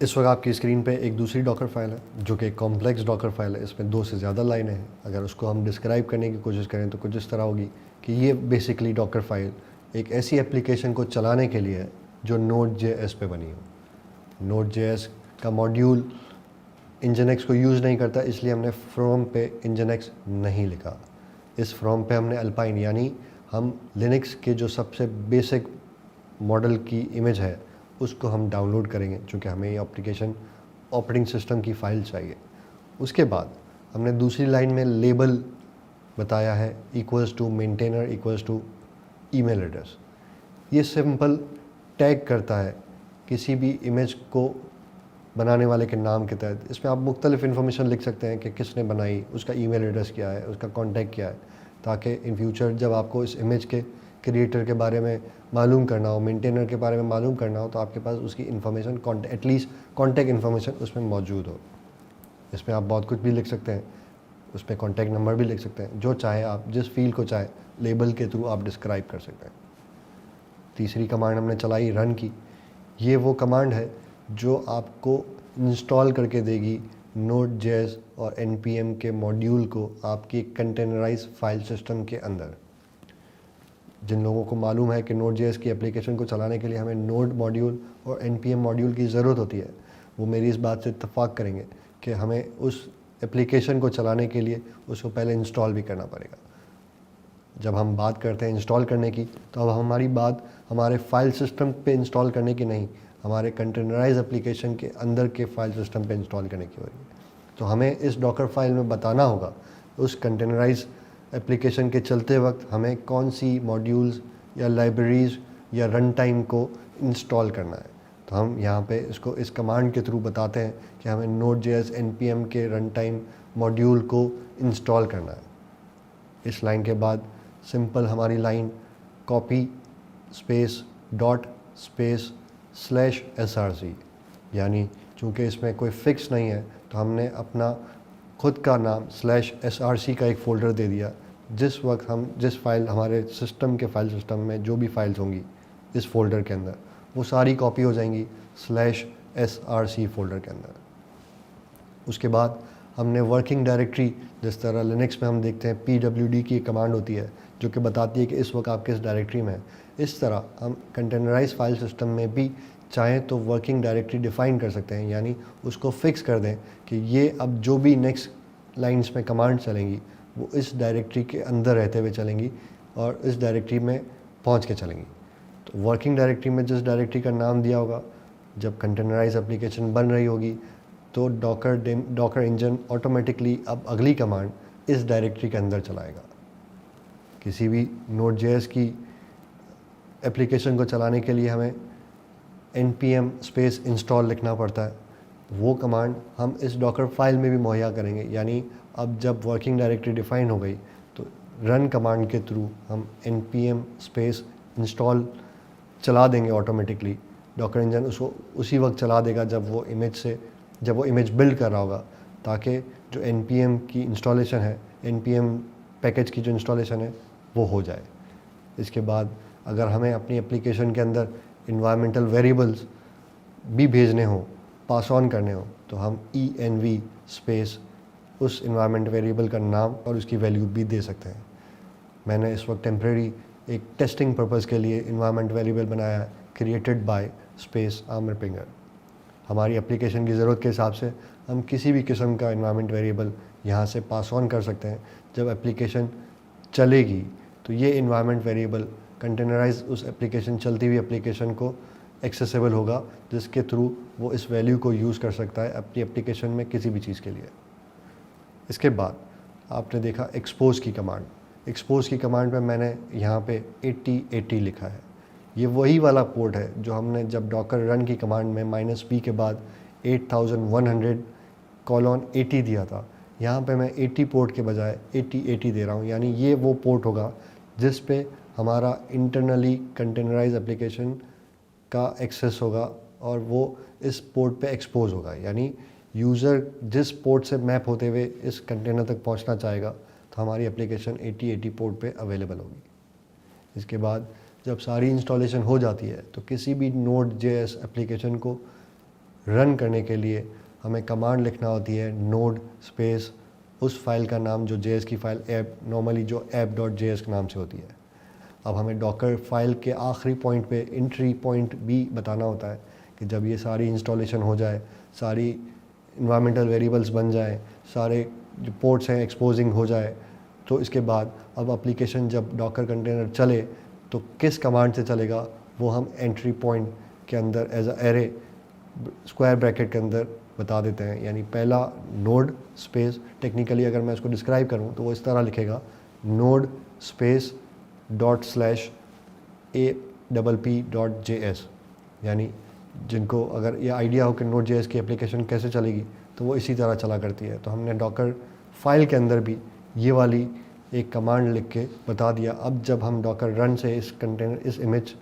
इस वक्त आपकी स्क्रीन पे एक दूसरी डॉकर फाइल है जो कि एक कॉम्प्लेक्स डॉकर फाइल है। इसमें 2 से ज़्यादा लाइनें हैं। अगर उसको हम डिस्क्राइब करने की कोशिश करें तो कुछ इस तरह होगी कि ये बेसिकली डॉकर फाइल एक ऐसी एप्लीकेशन को चलाने के लिए है जो Node.js पे बनी हो। Node.js का मॉड्यूल Nginx को यूज़ नहीं करता, इसलिए हमने फ्रॉम पे Nginx नहीं लिखा। इस फ्रॉम पे हमने अल्पाइन यानी हम लिनक्स के जो सबसे बेसिक मॉडल की इमेज है उसको हम डाउनलोड करेंगे, चूँकि हमें ये एप्लीकेशन ऑपरेटिंग सिस्टम की फ़ाइल चाहिए। उसके बाद हमने दूसरी लाइन में लेबल बताया है equals to maintainer equals to email address. ये सिंपल टैग करता है किसी भी इमेज को बनाने वाले के नाम के तहत। इसमें आप मुख्तलिफ इन्फॉर्मेशन लिख सकते हैं कि किसने बनाई, उसका ईमेल एड्रेस क्या है, उसका कॉन्टैक्ट क्या है, ताकि इन फ्यूचर जब आपको इस इमेज के क्रिएटर के बारे में मालूम करना हो, मेंटेनर के बारे में मालूम करना हो, तो आपके पास उसकी इन्फॉर्मेशन एटलीस्ट कॉन्टैक्ट इन्फॉर्मेशन उसमें मौजूद हो। इसमें आप बहुत कुछ भी लिख सकते हैं, उसमें कॉन्टैक्ट नंबर भी लिख सकते हैं, जो चाहे आप जिस फील्ड को चाहे लेबल के थ्रू आप डिस्क्राइब कर सकते हैं। तीसरी कमांड हमने चलाई रन की। ये वो कमांड है जो आपको इंस्टॉल करके देगी Node.js और npm के मॉड्यूल को आपकी कंटेनराइज फाइल सिस्टम के अंदर। जिन लोगों को मालूम है कि Node.js की एप्लीकेशन को चलाने के लिए हमें नोड मॉड्यूल और npm मॉड्यूल की ज़रूरत होती है, वो मेरी इस बात से इत्तफाक करेंगे कि हमें उस एप्लीकेशन को चलाने के लिए उसको पहले इंस्टॉल भी करना पड़ेगा। जब हम बात करते हैं इंस्टॉल करने की, तो अब हमारी बात हमारे फाइल सिस्टम पे इंस्टॉल करने की नहीं, हमारे कंटेनराइज एप्लीकेशन के अंदर के फाइल सिस्टम पे इंस्टॉल करने की हो रही है। तो हमें इस डॉकर फाइल में बताना होगा उस कंटेनराइज एप्लीकेशन के चलते वक्त हमें कौन सी मॉड्यूल्स या लाइब्रेरीज़ या रन टाइम को इंस्टॉल करना है। तो हम यहाँ पे इसको इस कमांड के थ्रू बताते हैं कि हमें Node.js npm के रन टाइम मॉड्यूल को इंस्टॉल करना है। इस लाइन के बाद सिंपल हमारी line copy space dot space /src, यानी चूँकि इसमें कोई फिक्स नहीं है तो हमने अपना खुद का नाम /src का एक फ़ोल्डर दे दिया। जिस वक्त हम जिस फाइल हमारे सिस्टम के फाइल सिस्टम में जो भी फाइल्स होंगी इस फोल्डर के अंदर, वो सारी कॉपी हो जाएंगी /src फ़ोल्डर के अंदर। उसके बाद हमने वर्किंग डायरेक्टरी, जिस तरह लिनक्स में हम देखते हैं pwd की एक कमांड होती है जो कि बताती है कि इस वक्त आप किस डायरेक्टरी में हैं, इस तरह हम कंटेनराइज फाइल सिस्टम में भी चाहें तो वर्किंग डायरेक्टरी डिफ़ाइन कर सकते हैं, यानी उसको फिक्स कर दें कि ये अब जो भी नेक्स्ट लाइंस में कमांड चलेंगी वो इस डायरेक्टरी के अंदर रहते हुए चलेंगी और इस डायरेक्टरी में पहुंच के चलेंगी। तो वर्किंग डायरेक्टरी में जिस डायरेक्टरी का नाम दिया होगा, जब कंटेनराइज एप्लीकेशन बन रही होगी तो डॉकर इंजन ऑटोमेटिकली अब अगली कमांड इस डायरेक्टरी के अंदर चलाएगा। किसी भी Node.js की एप्लीकेशन को चलाने के लिए हमें npm स्पेस इंस्टॉल लिखना पड़ता है, वो कमांड हम इस डॉकर फाइल में भी मुहैया करेंगे। यानी अब जब वर्किंग डायरेक्टरी डिफ़ाइन हो गई तो रन कमांड के थ्रू हम npm स्पेस इंस्टॉल चला देंगे ऑटोमेटिकली। डॉकर इंजन उसको उसी वक्त चला देगा जब वो इमेज बिल्ड कर रहा होगा, ताकि जो npm की इंस्टॉलेशन है, npm पैकेज की जो इंस्टॉलेशन है वो हो जाए। इसके बाद अगर हमें अपनी एप्लीकेशन के अंदर इन्वायरमेंटल वेरिएबल्स भी भेजने हो, पास ऑन करने हो, तो हम env स्पेस उस इन्वायरमेंट वेरिएबल का नाम और उसकी वैल्यू भी दे सकते हैं। मैंने इस वक्त टेम्प्रेरी एक टेस्टिंग पर्पज़ के लिए इन्वायरमेंट वेरिएबल बनाया है क्रिएटेड बाय स्पेस आमिर पिंगर। हमारी एप्लीकेशन की ज़रूरत के हिसाब से हम किसी भी किस्म का इन्वायरमेंट वेरिएबल यहाँ से पास ऑन कर सकते हैं। जब एप्लीकेशन चलेगी तो ये इन्वायरमेंट वेरिएबल कंटेनराइज उस एप्लीकेशन चलती हुई एप्लीकेशन को एक्सेसिबल होगा, जिसके थ्रू वो इस वैल्यू को यूज़ कर सकता है अपनी एप्लीकेशन में किसी भी चीज़ के लिए। इसके बाद आपने देखा एक्सपोज की कमांड। एक्सपोज की कमांड में मैंने यहाँ पे 8080 लिखा है। ये वही वाला पोर्ट है जो हमने जब डॉकर रन की कमांड में -p के बाद 8100:80 दिया था। यहाँ पे मैं 80 पोर्ट के बजाय 8080 दे रहा हूँ, यानी ये वो पोर्ट होगा जिस पे हमारा इंटरनली कंटेनराइज एप्लीकेशन का एक्सेस होगा और वो इस पोर्ट पे एक्सपोज होगा। यानी यूज़र जिस पोर्ट से मैप होते हुए इस कंटेनर तक पहुंचना चाहेगा तो हमारी एप्लीकेशन 8080 पोर्ट पे अवेलेबल होगी। इसके बाद जब सारी इंस्टॉलेशन हो जाती है तो किसी भी Node.js एप्लीकेशन को रन करने के लिए हमें कमांड लिखना होती है नोड स्पेस उस फाइल का नाम जो जेएस की फ़ाइल ऐप नॉर्मली जो app.js के नाम से होती है। अब हमें डॉकर फाइल के आखिरी पॉइंट पे एंट्री पॉइंट भी बताना होता है कि जब ये सारी इंस्टॉलेशन हो जाए, सारी इन्वायरमेंटल वेरिएबल्स बन जाएं, सारे जो पोर्ट्स हैं एक्सपोजिंग हो जाए, तो इसके बाद अब एप्लीकेशन जब डॉकर कंटेनर चले तो किस कमांड से चलेगा वो हम एंट्री पॉइंट के अंदर as a array square bracket के अंदर बता देते हैं। यानी पहला नोड स्पेस, टेक्निकली अगर मैं इसको डिस्क्राइब करूं तो वो इस तरह लिखेगा node space dot slash app.js। यानी जिनको अगर ये आइडिया हो कि नोड जेएस की एप्लीकेशन कैसे चलेगी तो वो इसी तरह चला करती है। तो हमने डॉकर फाइल के अंदर भी ये वाली एक कमांड लिख के बता दिया। अब जब हम डॉकर रन से इस कंटेनर इस इमेज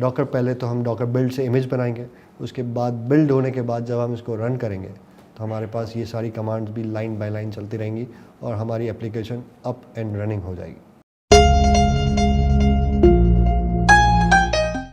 डॉकर पहले तो हम डॉकर बिल्ड से इमेज बनाएंगे, उसके बाद बिल्ड होने के बाद जब हम इसको रन करेंगे तो हमारे पास ये सारी कमांड्स भी लाइन बाय लाइन चलती रहेंगी और हमारी एप्लीकेशन अप एंड रनिंग हो जाएगी।